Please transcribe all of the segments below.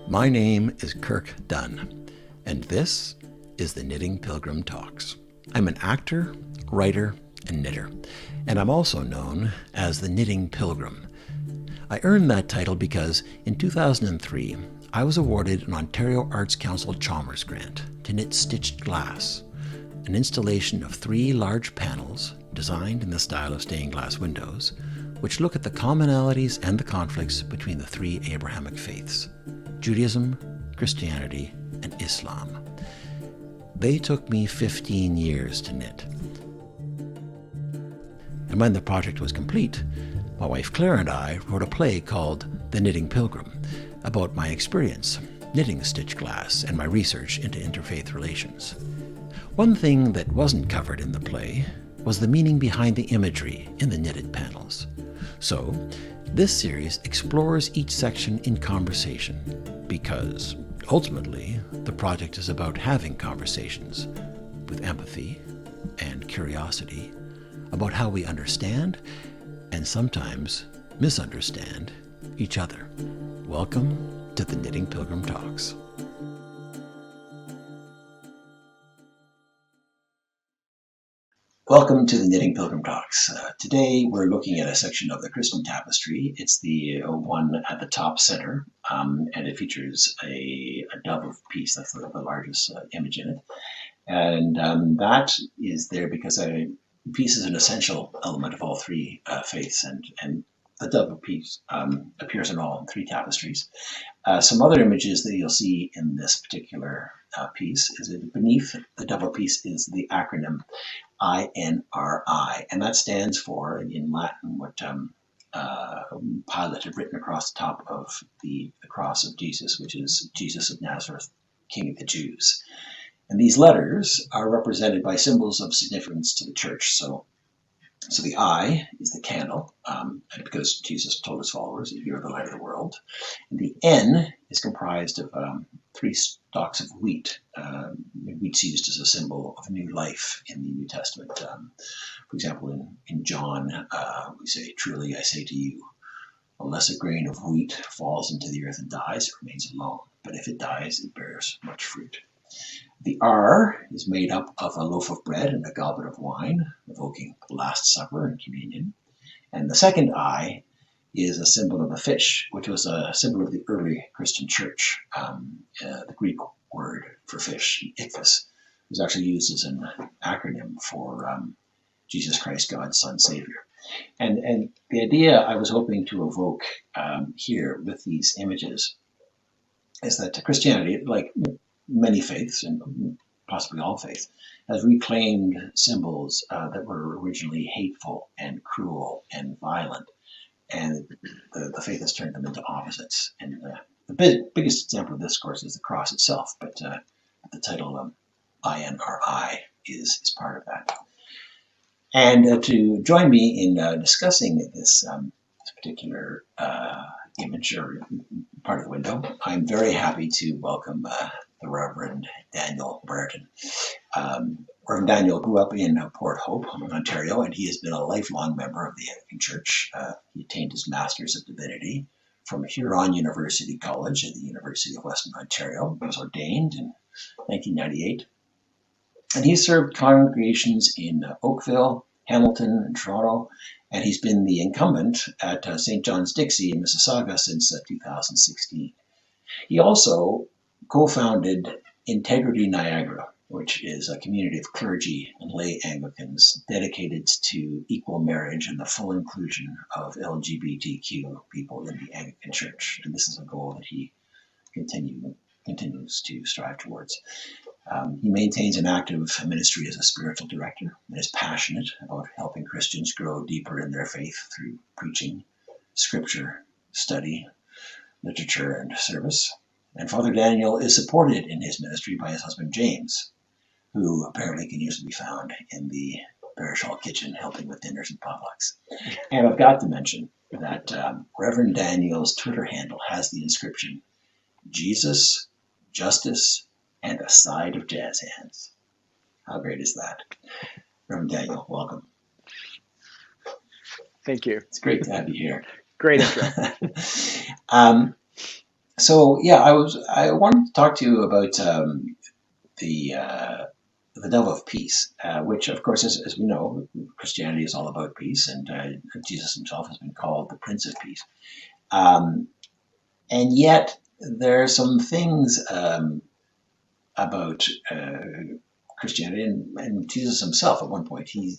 My name is Kirk Dunn, and this is the Knitting Pilgrim Talks. I'm an actor, writer, and knitter, and I'm also known as the Knitting Pilgrim. I earned that title because in 2003, I was awarded an Ontario Arts Council Chalmers grant to knit stitched glass, an installation of 3 large panels designed in the style of stained glass windows, which look at the commonalities and the conflicts between the 3 Abrahamic faiths: Judaism, Christianity, and Islam. They took me 15 years to knit. And when the project was complete, my wife Claire and I wrote a play called The Knitting Pilgrim about my experience knitting stitched glass and my research into interfaith relations. One thing that wasn't covered in the play was the meaning behind the imagery in the knitted panels. So, this series explores each section in conversation because, ultimately, the project is about having conversations with empathy and curiosity about how we understand and sometimes misunderstand each other. Welcome to the Knitting Pilgrim Talks. Welcome to the Knitting Pilgrim Talks. Today we're looking at a section of the Christian tapestry. It's the one at the top center, and it features a dove of peace. That's the largest image in it. And that is there because peace is an essential element of all 3 faiths, and the dove of peace appears in all 3 tapestries. Some other images that you'll see in this particular piece is that beneath the dove of peace is the acronym INRI, and that stands for, in Latin, what Pilate had written across the top of the cross of Jesus, which is Jesus of Nazareth, King of the Jews. And these letters are represented by symbols of significance to the church. So the I is the candle, because Jesus told his followers, "You're the light of the world." And the N is comprised of 3 stalks of wheat. Wheat's used as a symbol of new life in the New Testament. For example, in John, we say, "Truly I say to you, unless a grain of wheat falls into the earth and dies, it remains alone. But if it dies, it bears much fruit." The R is made up of a loaf of bread and a goblet of wine, evoking the Last Supper and communion. And the second I is a symbol of a fish, which was a symbol of the early Christian church. The Greek word for fish, ichthys, was actually used as an acronym for Jesus Christ, God's Son, Savior. And the idea I was hoping to evoke here with these images is that Christianity, like many faiths, and possibly all faiths, has reclaimed symbols that were originally hateful and cruel and violent, and the faith has turned them into opposites. And the biggest example of this, of course, is the cross itself, but the title INRI is part of that. And to join me in discussing this particular image or part of the window, I'm very happy to welcome the Reverend Daniel Brereton. Reverend Daniel grew up in Port Hope, Ontario, and he has been a lifelong member of the Anglican Church. He attained his Master's of Divinity from Huron University College at the University of Western Ontario. He was ordained in 1998. And he served congregations in Oakville, Hamilton, and Toronto, and he's been the incumbent at St. John's Dixie in Mississauga since 2016. He also co-founded Integrity Niagara, which is a community of clergy and lay Anglicans dedicated to equal marriage and the full inclusion of LGBTQ people in the Anglican Church. And this is a goal that he continues to strive towards. He maintains an active ministry as a spiritual director and is passionate about helping Christians grow deeper in their faith through preaching, scripture, study, literature, and service. And Father Daniel is supported in his ministry by his husband James, who apparently can usually be found in the parish hall kitchen helping with dinners and potlucks. And I've got to mention that Reverend Daniel's Twitter handle has the inscription, "Jesus, Justice, and a Side of Jazz Hands." How great is that? Reverend Daniel, welcome. Thank you. It's great to have you here. Great intro. So yeah, I wanted to talk to you about the uh, the dove of peace, which of course, as we know, Christianity is all about peace, and Jesus himself has been called the Prince of Peace. Um, and yet there are some things about Christianity and Jesus himself. At one point, he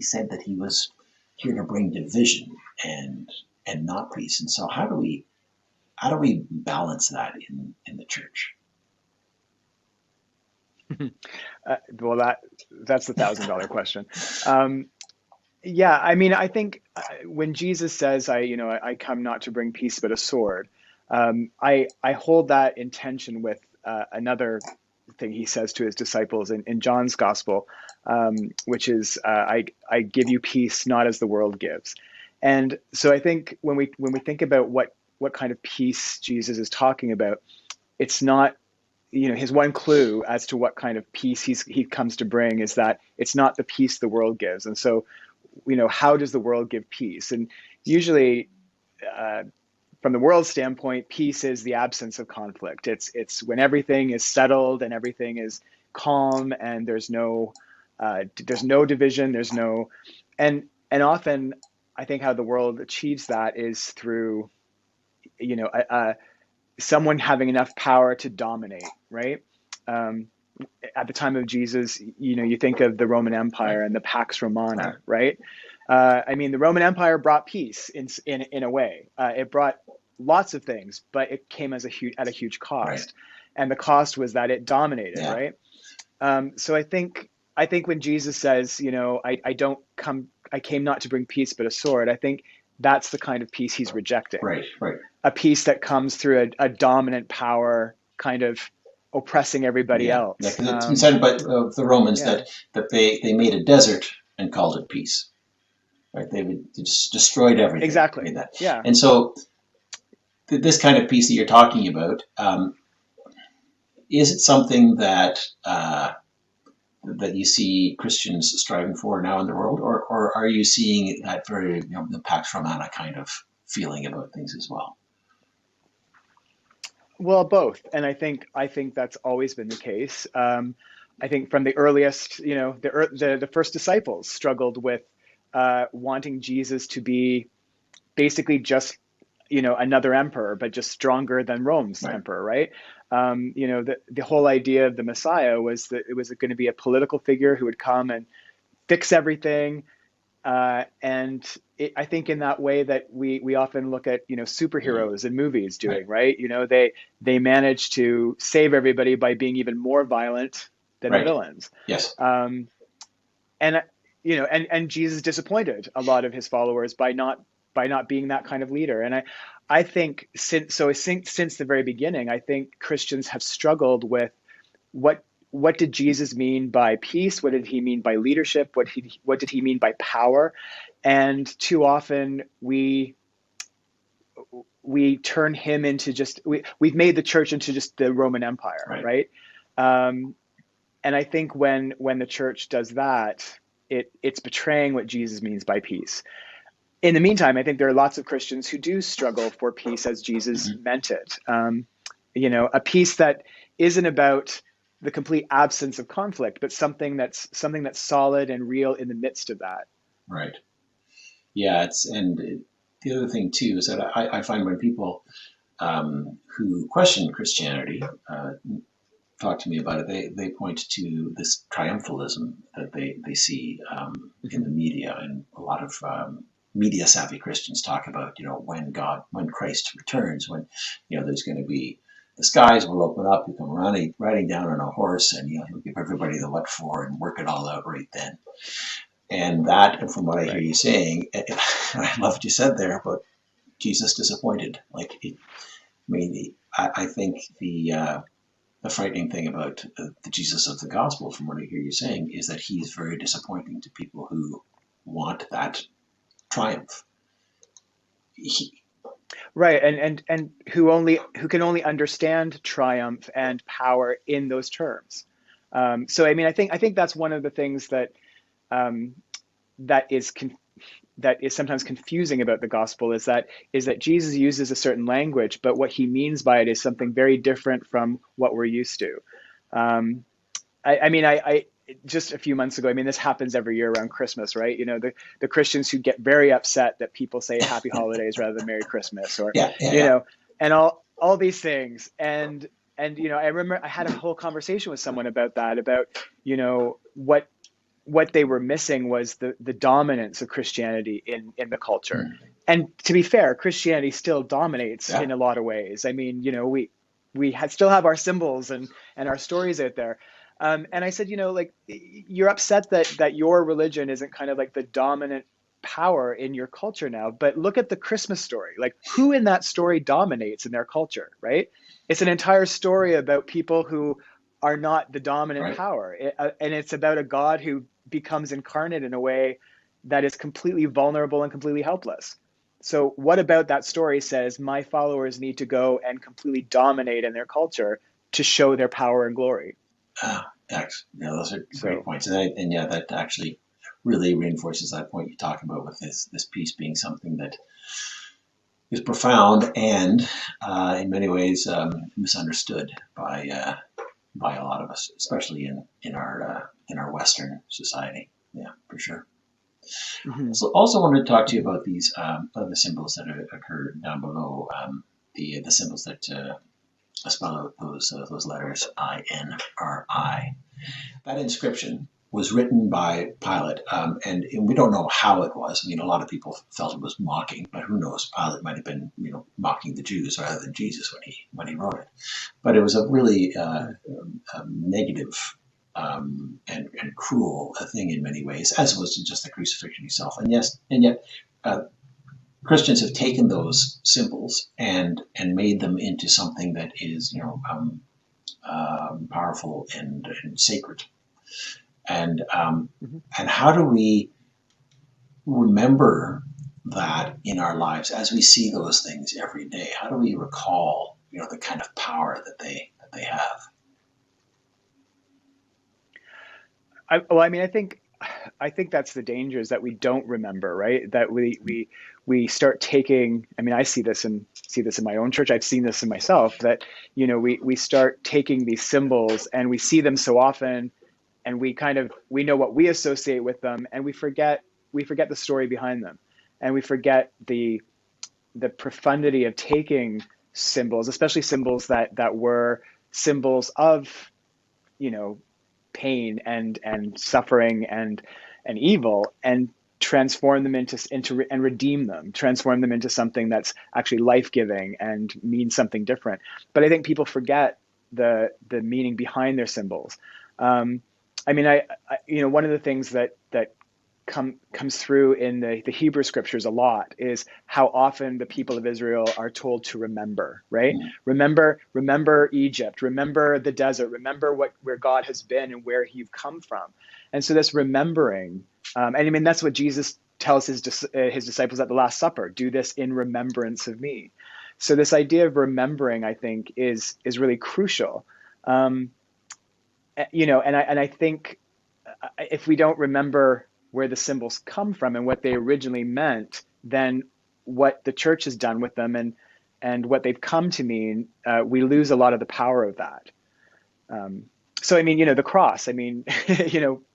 said that he was here to bring division and not peace. And so, how do we balance that in the church? Well, that's the $1,000 question. Um, yeah, I mean, I think when Jesus says, I come not to bring peace but a sword," I hold that in tension with another thing he says to his disciples in John's gospel, which is, I give you peace not as the world gives. And so I think when we think about what kind of peace Jesus is talking about, it's not, his one clue as to what kind of peace he comes to bring is that it's not the peace the world gives. And so, how does the world give peace? And usually, uh, from the world's standpoint, peace is the absence of conflict. It's when everything is settled and everything is calm and there's no division, there's no, and often I think how the world achieves that is through, you know a, someone having enough power to dominate, right? Um, at the time of Jesus, you think of the Roman Right, Empire and the Pax right, Romana, right? I mean, the Roman Empire brought peace in a way. It brought lots of things, but it came at a huge right. cost, and the cost was that it dominated, Yeah, right? So I think when Jesus says, I came not to bring peace but a sword. I think that's the kind of peace he's rejecting, right, right. a peace that comes through a dominant power kind of oppressing everybody Yeah, yeah. else. Because it's been said by the Romans Yeah, that they made a desert and called it peace. Right? They just destroyed everything. exactly. Made that. Yeah. And so this kind of peace that you're talking about, is it something that you see Christians striving for now in the world, or are you seeing that very, the Pax Romana kind of feeling about things as well? Well, both, and I think that's always been the case. I think from the earliest, the first disciples struggled with wanting Jesus to be basically just, another emperor, but just stronger than Rome's Right. emperor, right? The whole idea of the Messiah was that it was going to be a political figure who would come and fix everything. And I think in that way that we often look at, Mm. superheroes in movies Right. doing, right? They manage to save everybody by being even more violent than the Right. villains. Yes. Um, and and Jesus disappointed a lot of his followers by not being that kind of leader. And I think since the very beginning, I think Christians have struggled with what what did Jesus mean by peace? What did he mean by leadership? What did he mean by power? And too often we turn him into just we've made the church into just the Roman Empire, Right. right? Um, and I think when the church does that, it's betraying what Jesus means by peace. In the meantime, I think there are lots of Christians who do struggle for peace as Jesus Hmm. meant it. A peace that isn't about the complete absence of conflict, but something that's solid and real in the midst of that. Right. Yeah. The other thing too is that I find when people who question Christianity talk to me about it, they point to this triumphalism that they see in the Mhm. media, and a lot of media savvy Christians talk about, when Christ returns, when there's going to be, the skies will open up, you come riding down on a horse, and he'll give everybody the what for and work it all out right then. And that, and from what I hear Right. you saying, I love what you said there about Jesus disappointed. I mean, I think the frightening thing about the Jesus of the gospel, from what I hear you saying, is that he's very disappointing to people who want that triumph. He, Right. And who can only understand triumph and power in those terms. So I mean, I think that's one of the things that um, that is that is sometimes confusing about the gospel is that Jesus uses a certain language, but what he means by it is something very different from what we're used to. Um, I just a few months ago, I mean, this happens every year around Christmas, right? You know, the Christians who get very upset that people say Happy Holidays rather than Merry Christmas, or Yeah, yeah, you yeah. know, and all these things, and you know, I remember I had a whole conversation with someone about that, about you know what they were missing was the dominance of Christianity in the culture. Mm, And to be fair, Christianity still dominates yeah, in a lot of ways. I mean, you know, still have our symbols and our stories out there. And I said, you know, like you're upset that your religion isn't kind of like the dominant power in your culture now, but look at the Christmas story. Like who in that story dominates in their culture, right? It's an entire story about people who are not the dominant right. power. And it's about a God who becomes incarnate in a way that is completely vulnerable and completely helpless. So, what about that story says my followers need to go and completely dominate in their culture to show their power and glory? Yeah, those are great So, points, and yeah, that actually really reinforces that point you talk about with this piece being something that is profound and in many ways misunderstood by a lot of us, especially in our Western society. Yeah, for sure. mhm. So also wanted to talk to you about these other symbols that occur down below. The symbols that spell out those letters INRI. That inscription was written by Pilate, and we don't know how it was. I mean, a lot of people felt it was mocking, but who knows? Pilate might have been, mocking the Jews rather than Jesus when he wrote it. But it was a really negative and cruel thing in many ways, as was just the crucifixion itself. And yet, Christians have taken those symbols and made them into something that is, powerful and sacred. And Mhm. and how do we remember that in our lives as we see those things every day? How do we recall, the kind of power that they have? Well, I mean, I think that's the danger is that we don't remember, right? That we start taking. I mean, I see this in my own church. I've seen this in myself. That you know, we start taking these symbols and we see them so often, and we know what we associate with them, and we forget the story behind them, and we forget the profundity of taking symbols, especially symbols that were symbols of you know pain and suffering and evil, and transform them into and redeem them, transform them into something that's actually life-giving and means something different. But I think people forget the meaning behind their symbols. um, I mean, one of the things that comes through in the Hebrew scriptures a lot is how often the people of Israel are told to remember, right? Mm, Remember Egypt, remember the desert, remember where God has been and where you've come from. And so this remembering, and I mean, that's what Jesus tells his disciples at the Last Supper, do this in remembrance of me. So this idea of remembering, I think, is really crucial. Um, and I think if we don't remember where the symbols come from and what they originally meant, then what the church has done with them and what they've come to mean, we lose a lot of the power of that. Um, so I mean, the cross. I mean,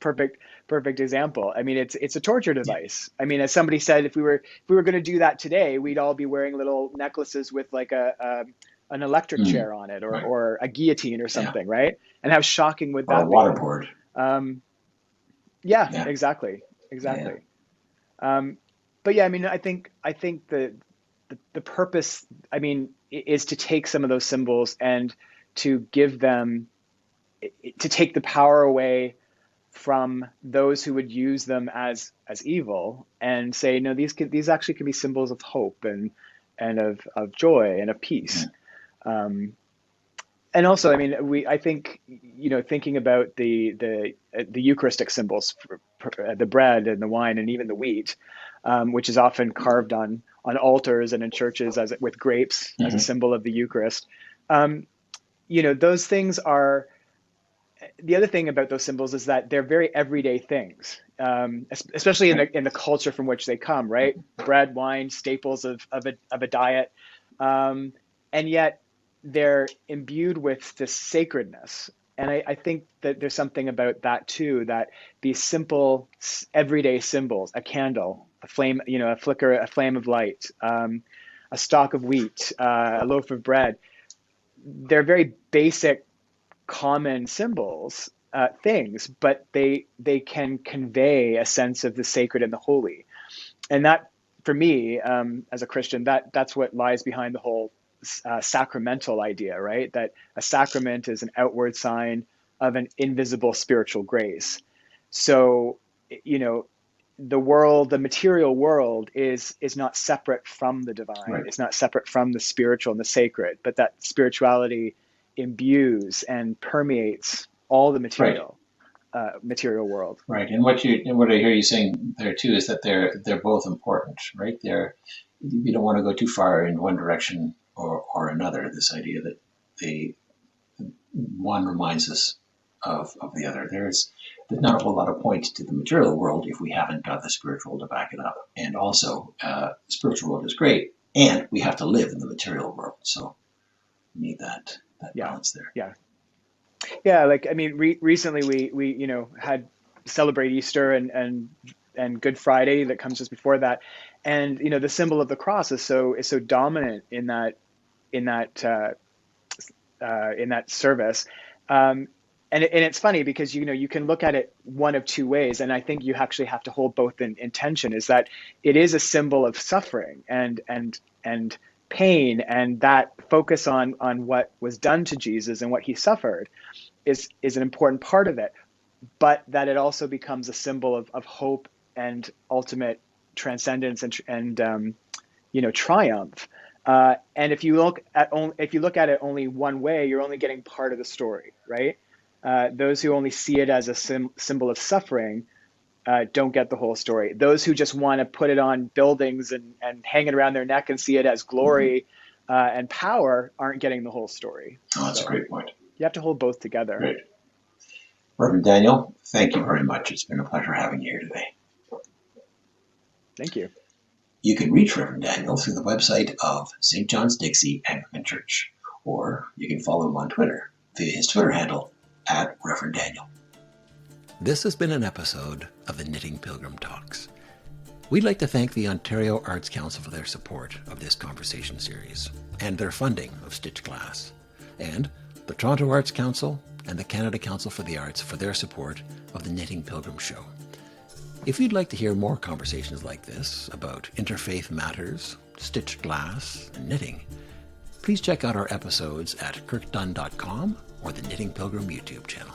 perfect example. I mean, it's a torture yeah. device. I mean, as somebody said, if we were going to do that today, we'd all be wearing little necklaces with like an electric Mm, chair on it, or right. or a guillotine or Yeah. something, right? And how shocking would Or a that be? waterboard. Um, yeah, Yeah. exactly, Yeah. exactly. Um, but yeah, I mean, I think the purpose, I mean, is to take some of those symbols and to give them, to take the power away from those who would use them as evil, and say, no, these actually can be symbols of hope and of joy and of peace. Mm, Um, and also, I mean, I think, thinking about the Eucharistic symbols, the bread and the wine and even the wheat, which is often carved on altars and in churches with grapes as a mhm. symbol of the Eucharist. Um, those things are, the other thing about those symbols is that they're very everyday things, especially in the culture from which they come, right? Bread, wine, staples of a diet. And yet they're imbued with this sacredness. And I think that there's something about that too, that these simple everyday symbols, a candle, a flame, a flicker, a flame of light, a stalk of wheat, a loaf of bread, they're very basic, common symbols, things, but they can convey a sense of the sacred and the holy. And that, for me, as a Christian, that's what lies behind the whole sacramental idea, right? That a sacrament is an outward sign of an invisible spiritual grace. So, the material world is not separate from the divine. Right. It's not separate from the spiritual and the sacred, but that spirituality imbues and permeates all the material world. Right. And what I hear you saying there too is that they're both important, right? You don't want to go too far in one direction or another. This idea that one reminds us of the other. There's not a whole lot of point to the material world if we haven't got the spiritual to back it up. And also, the spiritual world is great, and we have to live in the material world. So we need that balance there. Yeah. Yeah. Like, I mean, recently we had celebrate Easter and Good Friday that comes just before that. And, the symbol of the cross is so dominant in that service. And it's funny because, you can look at it one of two ways. And I think you actually have to hold both in tension, is that it is a symbol of suffering and pain, and that focus on what was done to Jesus and what he suffered is an important part of it, but that it also becomes a symbol of hope and ultimate transcendence and triumph. And if you look at it only one way, you're only getting part of the story, right? Those who only see it as a symbol of suffering don't get the whole story. Those who just want to put it on buildings and hang it around their neck and see it as glory and power aren't getting the whole story. Oh, that's a great point. You have to hold both together. Great. Reverend Daniel, thank you very much. It's been a pleasure having you here today. Thank you. You can reach Reverend Daniel through the website of St. John's Dixie Anglican Church, or you can follow him on Twitter via his Twitter handle @Reverend Daniel. This has been an episode of the Knitting Pilgrim Talks. We'd like to thank the Ontario Arts Council for their support of this conversation series and their funding of Stitch Glass, and the Toronto Arts Council and the Canada Council for the Arts for their support of the Knitting Pilgrim Show. If you'd like to hear more conversations like this about interfaith matters, stitched glass, and knitting, please check out our episodes at kirkdunn.com or the Knitting Pilgrim YouTube channel.